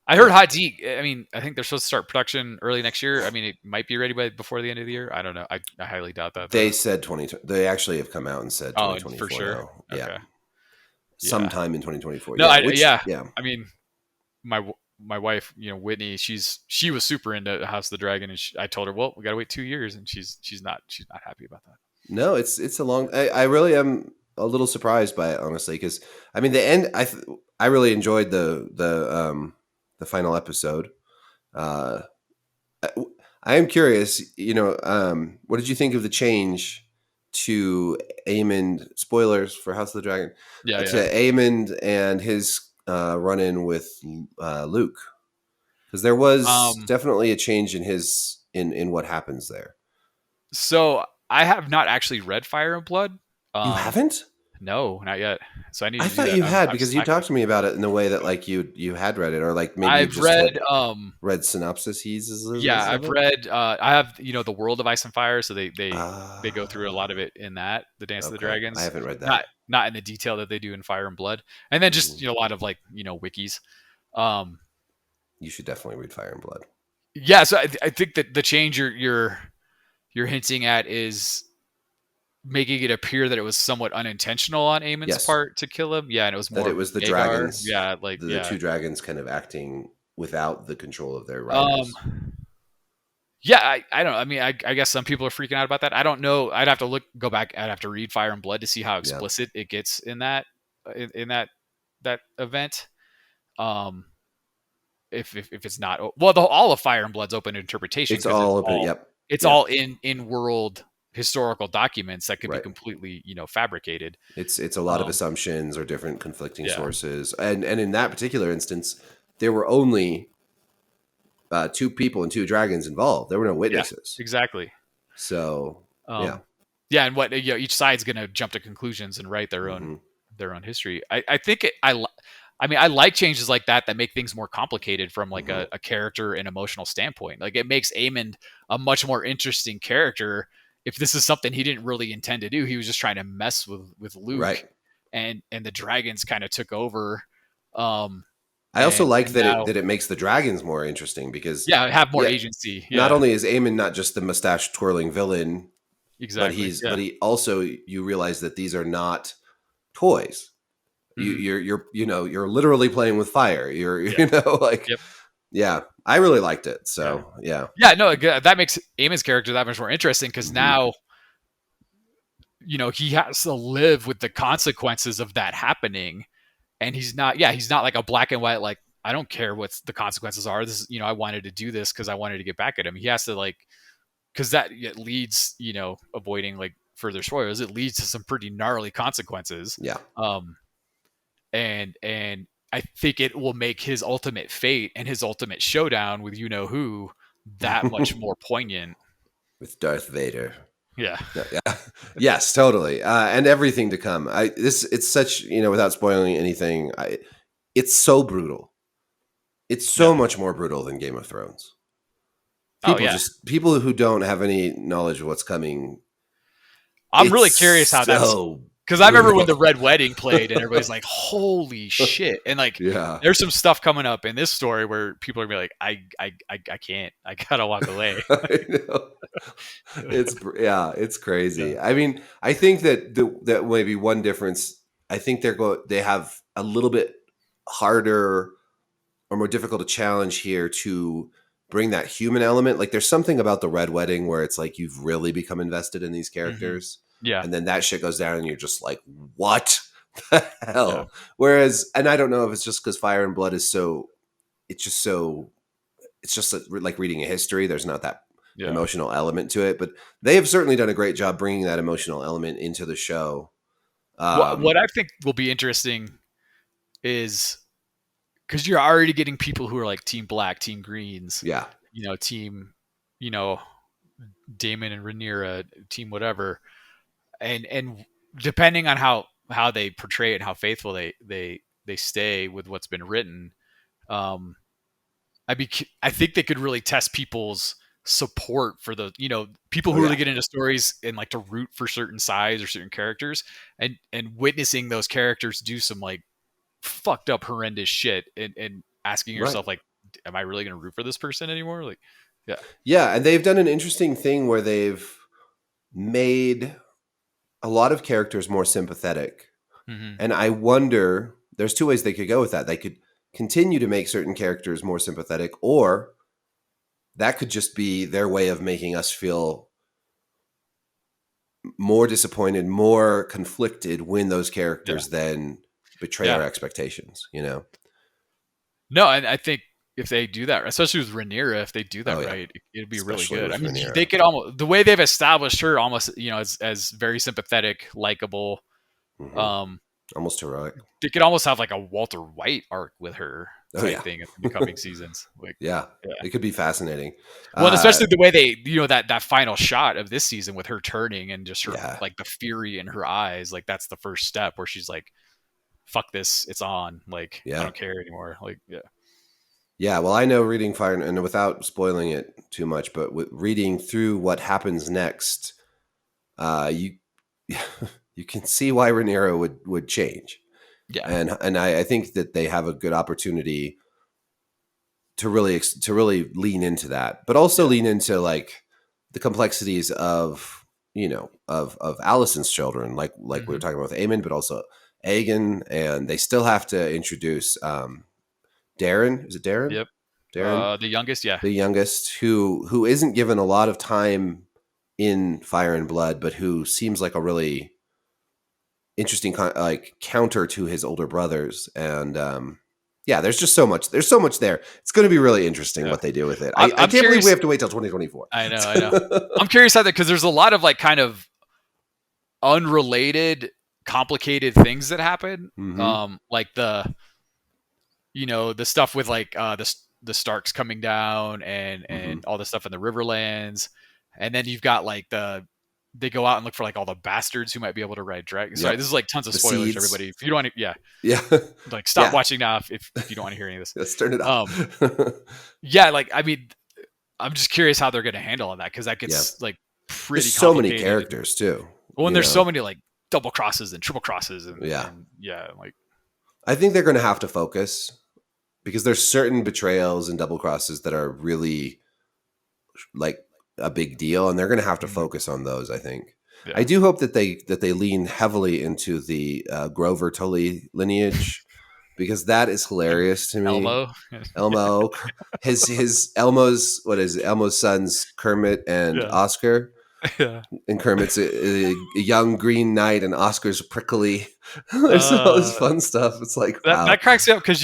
I heard Hot D. I mean, I think they're supposed to start production early next year. I mean, it might be ready before the end of the year. I don't know. I highly doubt that. They said 2020. They actually have come out and said 2024. For sure. Now. Yeah. Sometime in 2024. No, I mean, my wife, Whitney, she was super into House of the Dragon, and I told her, well, we got to wait 2 years, and she's not happy about that. No, it's a long. I really am a little surprised by it, honestly, because I mean, the end. I really enjoyed the final episode. I am curious, what did you think of the change to Aemond? Spoilers for House of the Dragon. To Aemond and his run-in with Luke, because there was definitely a change in what happens there. So I have not actually read Fire and Blood. You haven't? No, not yet. So I need I to do thought that. you I'm had I'm because you talked slacking. to me about it in a way that like you had read it, or like maybe you I've just had read read synopses yeah, of I've it. read I have the World of Ice and Fire, so they go through a lot of Ah, it in that, the Dance of the okay. I Dragons. haven't read that. Not in the detail that they do in Fire and Blood. And then just, Mhm. a lot of like, wikis. Um You should definitely read Fire and Blood. yeah, so I think that the change you're hinting at is making it appear that it was somewhat unintentional on Aemon's Yes, part to kill him. Yeah, and it was that more it of was the Vagar. dragons, Yeah, like the yeah. two dragons, kind of acting without the control of their Um riders. yeah, I don't know. I mean, I guess some people are freaking out about that. I don't know. I'd have to go back. I'd have to read Fire and Blood to see how Yeah. explicit it gets in in that event. Um, if it's not well, all of Fire and Blood's open to interpretation It's because all open. Yep. it's all Yep. in world historical documents that could be Right. completely fabricated. It's a lot of Um, assumptions or different conflicting yeah, sources, and in that particular instance, there were only two people and two dragons involved. There were no yeah, witnesses. exactly. So yeah. Yeah, and what each side's going to jump to conclusions and write Hmm. their own history. I think I mean, I like changes like that make things more complicated from like Hmm. a character and emotional standpoint. Like it makes Aemond a much more interesting character if this is something he didn't really intend to do. He was just trying to mess with Right. Luke, and the dragons kind of took over. Um, I also like and that now, it makes the dragons more interesting because yeah, have more yeah, agency. not Yeah, only is Aemon not just the mustache twirling villain, exactly. but Yeah. he also, you realize that these are not toys. Hmm. You're literally playing with fire. You're Yeah. like Yep. yeah. I really liked it. Yeah. So yeah. Yeah. No, that makes Aemon's character that much more interesting because Hmm. now he has to live with the consequences of that happening, and he's not like a black and white, like I don't care what the consequences are, this is, I wanted to do this because I wanted to get back at him. He has to, like, because that it leads, avoiding like further spoilers, it leads to some pretty gnarly consequences. Yeah. um and I think it will make his ultimate fate and his ultimate showdown with who that much more poignant. With Darth Vader. Yeah. Yeah, yeah. Yes, totally. And everything to come. It's such, without spoiling anything, it's so brutal. It's Yeah. so much more brutal than Game of Thrones. Oh yeah. People who don't have any knowledge of what's coming, I'm it's really curious how that's, so because I remember when the brutal. Red Wedding played and everybody's like, "Holy shit!" And like, Yeah. there's some stuff coming up in this story where people are gonna be like, I can't. I gotta walk away." I know. It's Yeah. crazy. I mean, I think that maybe one difference. I think they have a little bit harder or more difficult to challenge here to bring that human element. Like there's something about the Red Wedding where it's like you've really become invested in these Hmm. characters, Yeah. and then that shit goes down and you're just like, what the Yeah. hell? Whereas, and I don't know if it's just because Fire and Blood is so, it's just so, it's just like reading a history. There's not that Yeah. emotional element to it, but they have certainly done a great job bringing that emotional element into the show. What I think will be interesting is because you're already getting people who are like Team Black, Team Greens, Yeah. Team, you know, Damon and Rhaenyra, Team whatever, and depending on how they portray it and how faithful they stay with what's been written, um, I think they could really test people's support for the people Oh who really yeah. get into stories and like to root for certain sides or certain characters, and witnessing those characters do some like fucked up horrendous shit, and asking Right. yourself like, am I really going to root for this person anymore? Like, yeah. Yeah, and they've done an interesting thing where they've made a lot of characters more sympathetic. Hmm. And I wonder, there's two ways they could go with that. They could continue to make certain characters more sympathetic, or that could just be their way of making us feel more disappointed, more conflicted when those Yeah. characters then betray Yeah. our expectations. No, and I think if they do that, especially with Rhaenyra, if they do Oh that yeah, right, it'd be really especially good. I with mean, they Rhaenyra. could almost, the way they've established her almost, as very sympathetic, likable. Hmm. Um, Almost heroic. they could almost have like a Walter White arc with her. type thing in the coming seasons. Like, yeah, it could be fascinating. Well, and especially the way they, that final shot of this season with her turning and just her like the fury in her eyes, like that's the first step where she's like, "Fuck this, it's on." Like, I don't care anymore. Like, yeah. Well, I know reading Fire and without spoiling it too much, but with reading through what happens next, you you can see why Rhaenyra would change. Yeah, and I think that they have a good opportunity to really lean into that, but also lean into like the complexities of of Alicent's children, like we were talking about with Aemon, but also Aegon, and they still have to introduce Darren. Is it Darren? Yep. Darren, the youngest, the youngest, who isn't given a lot of time in Fire and Blood, but who seems like a really interesting like counter to his older brothers. And there's just so much. There's so much there. It's going to be really interesting what they do with it. I can't believe we have to wait till 2024. I know. I'm curious how that, because there's a lot of like kind of unrelated, complicated things that happen. Like the stuff with like the Starks coming down and all the stuff in the Riverlands, and then you've got like they go out and look for like all the bastards who might be able to ride dragons. Sorry, this is like tons of spoilers, seeds. Everybody. If you don't want to, like stop watching now if you don't want to hear any of this. Let's turn it off. Like I mean, I'm just curious how they're going to handle all that, because that gets like pretty. There's so many characters too. Well, and there's so many like double crosses and triple crosses, and like I think they're going to have to focus, because there's certain betrayals and double crosses that are really like a big deal, and they're going to have to focus on those. I think. I do hope that they lean heavily into the Grover Tully lineage, because that is hilarious to me. Elmo, his Elmo's sons Kermit and Oscar. Yeah. And Kermit's a young green knight, and Oscar's prickly. There's all this fun stuff. It's like that cracks me up, because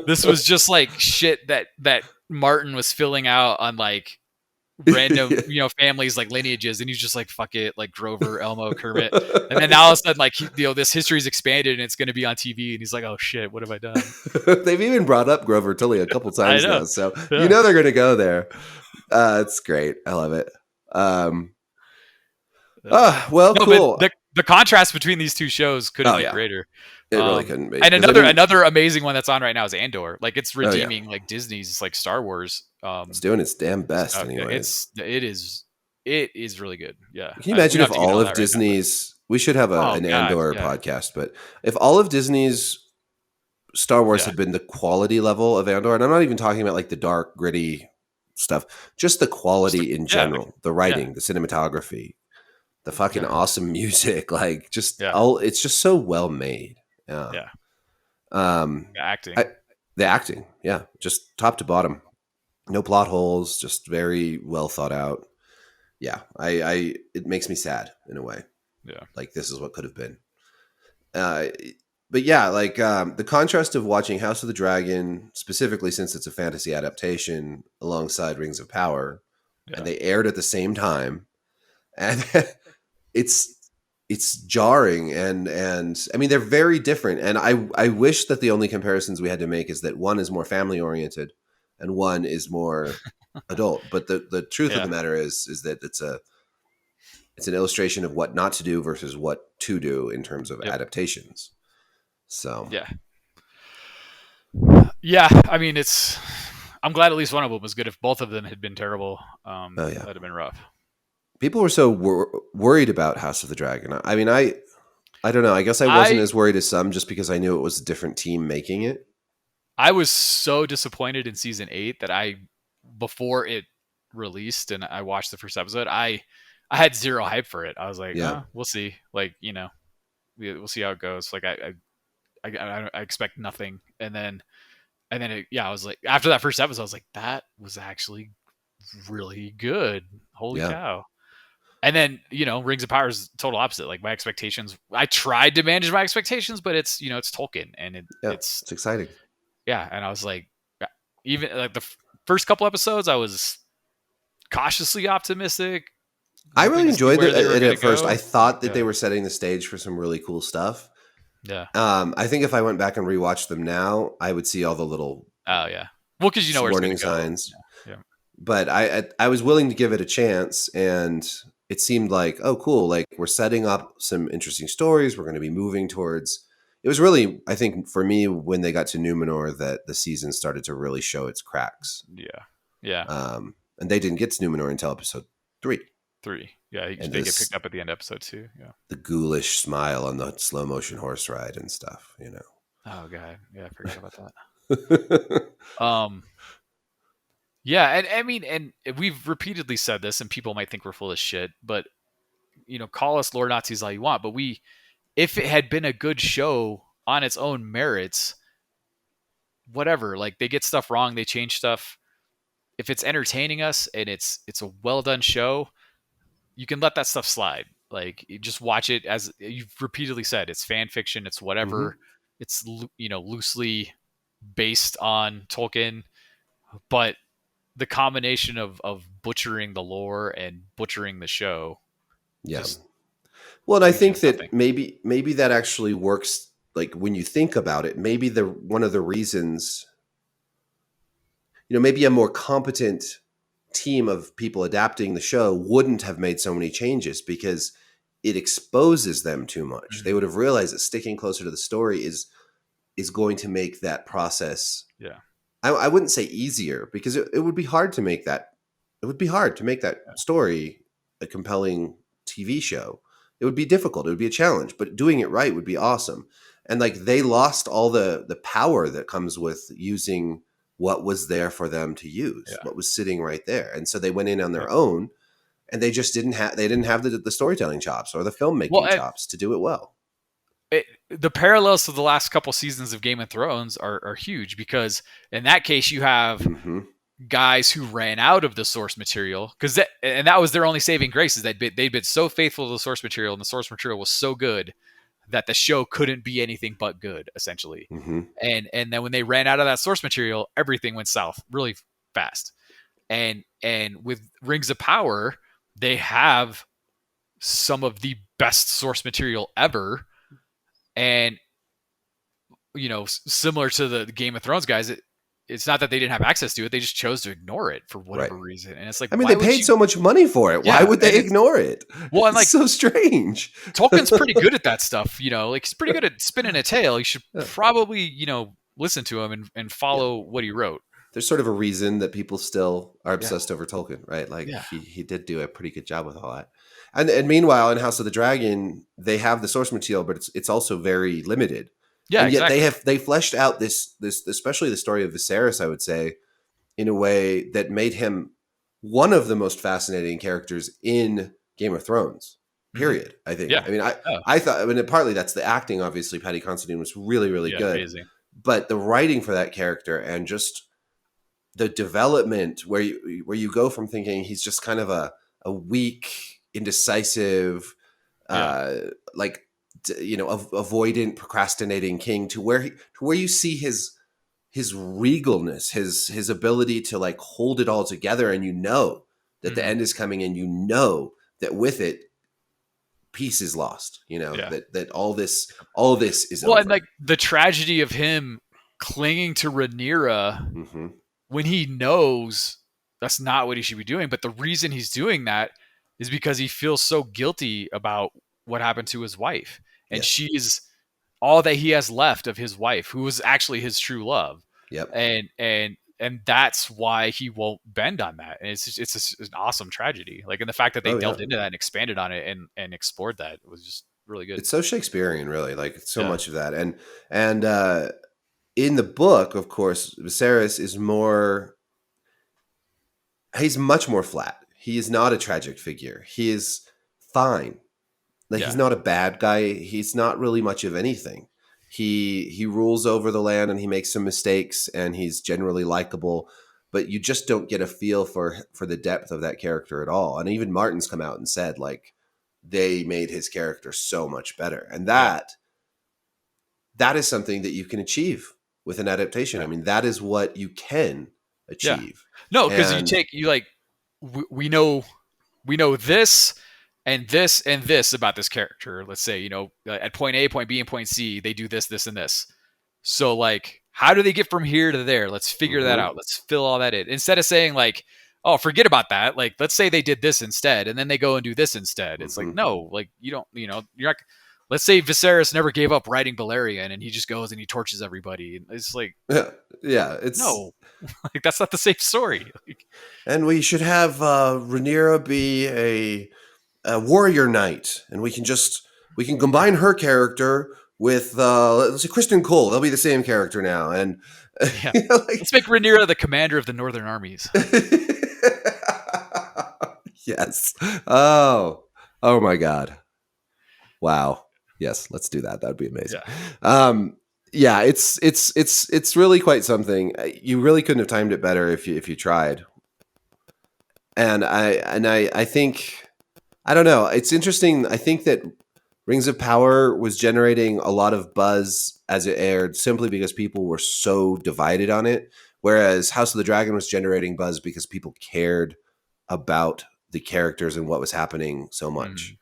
this was just like shit that Martin was filling out on like random families like lineages, and he's just like, fuck it, like Grover, Elmo, Kermit, and then all of a sudden like this history's expanded and it's going to be on TV, and he's like, oh shit, what have I done? They've even brought up Grover Tully a couple times now, so they're going to go there. It's great. I love it. Cool. The contrast between these two shows couldn't be greater. It really couldn't be. And another amazing one that's on right now is Andor. Like, it's redeeming like Disney's like Star Wars. It's doing its damn best anyway. It is really good. Yeah. Can you imagine if all of Disney's we should have an Andor podcast, but if all of Disney's Star Wars had been the quality level of Andor, and I'm not even talking about like the dark, gritty stuff, just the quality in general, the writing, the cinematography, the fucking awesome music, like it's just so well made. Acting. The acting, just top to bottom, no plot holes, just very well thought out. It makes me sad in a way. Like, this is what could have been. But the contrast of watching House of the Dragon, specifically since it's a fantasy adaptation, alongside Rings of Power, and they aired at the same time, and it's jarring, and I mean, they're very different, and I wish that the only comparisons we had to make is that one is more family oriented and one is more adult. But the truth of the matter is that it's an illustration of what not to do versus what to do in terms of adaptations. So I mean, I'm glad at least one of them was good. If both of them had been terrible, that'd have been rough. People were so worried about House of the Dragon. I mean, I don't know. I guess I wasn't as worried as some, just because I knew it was a different team making it. I was so disappointed in season 8 that before it released and I watched the first episode, I had zero hype for it. I was like, we'll see. Like, we'll see how it goes. Like, I expect nothing. And then I was like, after that first episode, I was like, that was actually really good. Holy cow. And then, Rings of Power is total opposite. Like, my expectations, I tried to manage my expectations, but it's, it's Tolkien, and it's exciting. Yeah. And I was like, even like the first couple episodes, I was cautiously optimistic. I really enjoyed it at first. I thought that they were setting the stage for some really cool stuff. Yeah. I think if I went back and rewatched them now, I would see all the little Oh yeah. Well, because you know where it's going warning to go. signs. Yeah. But I was willing to give it a chance, and it seemed like, oh cool, like we're setting up some interesting stories. We're going to be moving towards. It was really, I think, for me when they got to Numenor that the season started to really show its cracks. Yeah. Yeah. And they didn't get to Numenor until episode 3. 3. Yeah. And They get this picked up at the end of episode 2. Yeah. the ghoulish smile on the slow motion horse ride and stuff, you know. Oh god. Yeah. I forgot about that. Yeah. And I mean, and we've repeatedly said this, and people might think we're full of shit, but call us lore Nazis all you want, but if it had been a good show on its own merits, whatever, like they get stuff wrong, they change stuff. If it's entertaining us and it's a well done show, you can let that stuff slide. Like you just watch it, as you've repeatedly said, it's fan fiction, it's whatever. It's loosely based on Tolkien, but the combination of butchering the lore and butchering the show, Yeah. just well, and I leaves you think with that nothing. maybe that actually works. Like when you think about it, maybe one of the reasons, maybe a more competent team of people adapting the show wouldn't have made so many changes because it exposes them too much. They would have realized that sticking closer to the story is going to make that process. Yeah. I wouldn't say easier, because it would be hard to make that. It would be hard to make that story a compelling TV show. It would be difficult. It would be a challenge, but doing it right would be awesome. And like they lost all the power that comes with using what was there for them to use, what was sitting right there. And so they went in on their own, and they just didn't have the storytelling chops or the filmmaking chops to do it well. The parallels to the last couple seasons of Game of Thrones are huge, because in that case you have guys who ran out of the source material, and that was their only saving grace, is that they'd been so faithful to the source material, and the source material was so good that the show couldn't be anything but good, essentially. And then when they ran out of that source material, everything went south really fast. And with Rings of Power, they have some of the best source material ever. And similar to the Game of Thrones guys, it's not that they didn't have access to it; they just chose to ignore it for whatever reason. And it's like, I mean, they paid so much money for it. Why would they ignore it? Well, and like, it's so strange. Tolkien's pretty good at that stuff. Like he's pretty good at spinning a tale. You should probably listen to him and follow what he wrote. There's sort of a reason that people still are obsessed over Tolkien, right? Like he did do a pretty good job with all that. And meanwhile, in House of the Dragon, they have the source material, but it's also very limited. Yeah, and yet exactly. they fleshed out this especially the story of Viserys, I would say, in a way that made him one of the most fascinating characters in Game of Thrones. Period. I think. Yeah. I mean, I thought. I mean, partly that's the acting. Obviously, Paddy Considine was really, really good. Amazing. But the writing for that character and just the development, where you go from thinking he's just kind of a weak, indecisive, avoidant, procrastinating king, to where you see his regalness, his ability to like hold it all together, and that the end is coming, and that with it peace is lost, that all this is over. And like the tragedy of him clinging to Rhaenyra when he knows that's not what he should be doing, but the reason he's doing that is because he feels so guilty about what happened to his wife, and she's all that he has left of his wife, who was actually his true love. Yep. And that's why he won't bend on that. And it's an awesome tragedy. Like, and the fact that they delved into that and expanded on it and explored that was just really good. It's so Shakespearean, really, like so much of that. And in the book, of course, Viserys he's much more flat. He is not a tragic figure. He is fine. Like he's not a bad guy. He's not really much of anything. He rules over the land, and he makes some mistakes, and he's generally likable, but you just don't get a feel for the depth of that character at all. And even Martin's come out and said, like, they made his character so much better. And that is something that you can achieve with an adaptation. I mean, that is what you can achieve. No, because we know this, and this about this character. Let's say, at point A, point B, and point C, they do this, this, and this. So like, how do they get from here to there? Let's figure that out. Let's fill all that in. Instead of saying like, oh, forget about that. Like, let's say they did this instead, and then they go and do this instead. It's like, no, like you're not. Let's say Viserys never gave up riding Balerion, and he just goes and he torches everybody. It's like, it's no, like that's not the same story. Like, and we should have Rhaenyra be a warrior knight, and we can combine her character with let's say Kristen Cole. They'll be the same character now, and yeah. Let's make Rhaenyra the commander of the Northern armies. Yes. Oh my God. Wow. Yes, let's do that. That'd be amazing. Yeah. It's really quite something. You really couldn't have timed it better if you tried. And I think, I don't know. It's interesting. I think that Rings of Power was generating a lot of buzz as it aired simply because people were so divided on it. Whereas House of the Dragon was generating buzz because people cared about the characters and what was happening so much.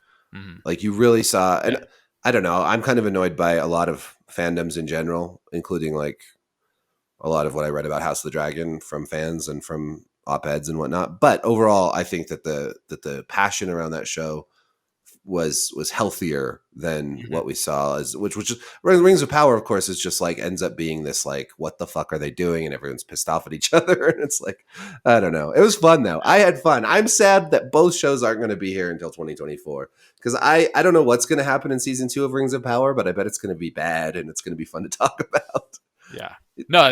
Like you really saw, and I don't know, I'm kind of annoyed by a lot of fandoms in general, including like a lot of what I read about House of the Dragon from fans and from op-eds and whatnot. But overall, I think that the passion around that show was healthier than what we saw, which is Rings of Power, of course, is just like ends up being this like, what the fuck are they doing? And everyone's pissed off at each other. And it's like, I don't know. It was fun though. I had fun. I'm sad that both shows aren't going to be here until 2024 because I don't know what's going to happen in season 2 of Rings of Power, but I bet it's going to be bad and it's going to be fun to talk about. Yeah. No,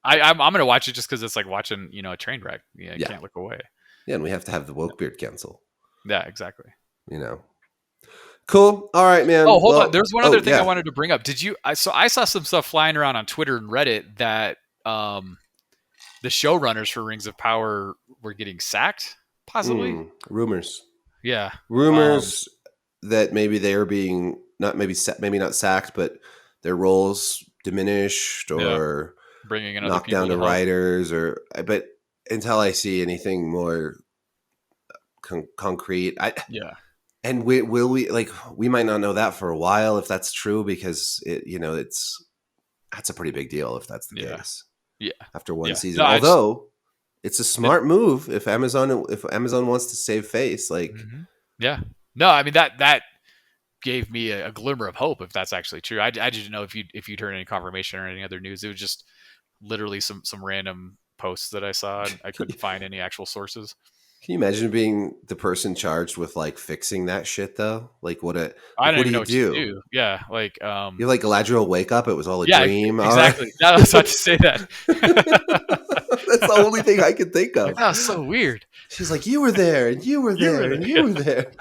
I'm going to watch it just because it's like watching, a train wreck. Yeah, you can't look away. Yeah, and we have to have the Wokebeard cancel. Yeah, exactly. Cool. All right, man. Oh, hold on. There's one other thing I wanted to bring up. I saw some stuff flying around on Twitter and Reddit that the showrunners for Rings of Power were getting sacked, possibly. Rumors. Yeah. Rumors that maybe they are being maybe not sacked, but their roles diminished or bringing in knocked down to writers, but until I see anything more concrete, and will we like, we might not know that for a while if that's true, because that's a pretty big deal if that's the case. Yeah. After one season. Although it's a smart move if Amazon wants to save face, like Yeah. No, I mean that gave me a glimmer of hope if that's actually true. I didn't know if you'd heard any confirmation or any other news. It was just literally some random posts that I saw, and I couldn't find any actual sources. Can you imagine being the person charged with like fixing that shit though? Like I don't even know what you do. Yeah, like you're like Galadriel wake up. It was all a dream. Exactly. I was about to say that. That's the only thing I could think of. Like, that was so weird. She's like, you were there, and you were there, and you were there.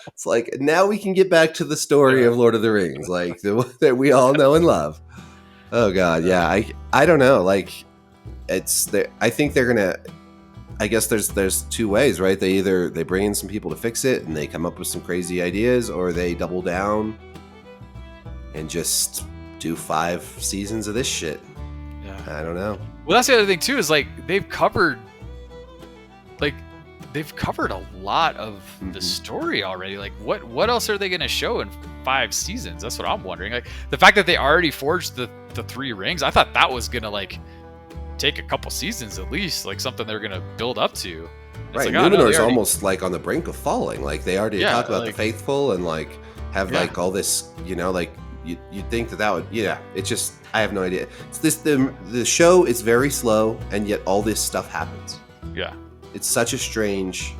It's like, now we can get back to the story of Lord of the Rings, like that we all know and love. Oh God, yeah. I don't know. Like, I think they're gonna. I guess there's two ways, right? They bring in some people to fix it and they come up with some crazy ideas, or they double down and just do 5 seasons of this shit. Yeah. I don't know. Well, that's the other thing too, is like they've covered a lot of the story already. Like what else are they going to show in 5 seasons? That's what I'm wondering. Like the fact that they already forged the 3 rings, I thought that was going to like take a couple seasons at least, like something they're gonna build up to. Right, like, Numenor's almost like on the brink of falling. Like they already talked about the faithful and like have like all this, like you'd think that would, it's just, I have no idea. It's the show is very slow, and yet all this stuff happens. Yeah, it's such a strange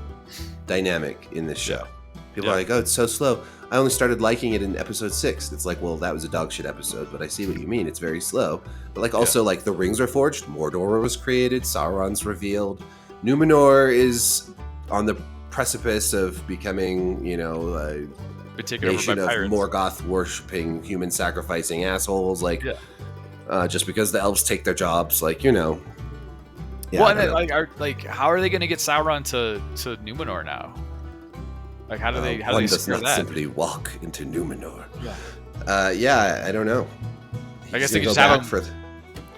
dynamic in this show. People are like, oh, it's so slow. I only started liking it in episode 6. It's like, well, that was a dog shit episode, but I see what you mean. It's very slow. But like, also, like, the rings are forged. Mordor was created. Sauron's revealed. Numenor is on the precipice of becoming, a nation of Morgoth worshipping, human sacrificing assholes. Like, just because the elves take their jobs, like, Yeah, well, and then, how are they going to get Sauron to Numenor now? Like, how do they does not simply walk into Numenor. Yeah. I don't know. I guess they could just have him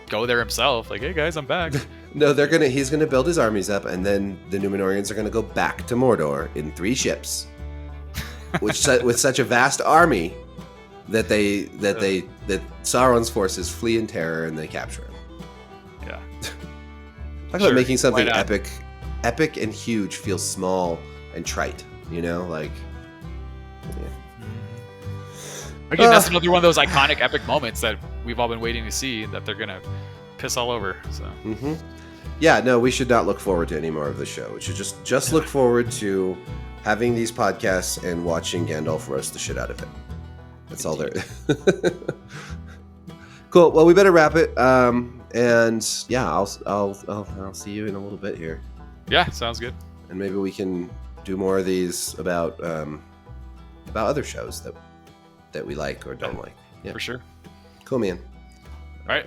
go there himself. Like, hey guys, I'm back. No, he's gonna build his armies up, and then the Numenorians are gonna go back to Mordor in 3 ships, with such a vast army that Sauron's forces flee in terror and they capture him. Yeah. Talk about making something epic and huge feel small and trite. You know, like. Yeah. Again, that's another one of those iconic epic moments that we've all been waiting to see that they're gonna piss all over. So. Mm-hmm. Yeah, no, we should not look forward to any more of the show. We should just look forward to having these podcasts and watching Gandalf roast the shit out of it. That's all there. Cool. Well, we better wrap it. And yeah, I'll see you in a little bit here. Yeah, sounds good. And maybe we can do more of these about other shows that we like or don't like. Yeah, for sure. Cool, man. All right.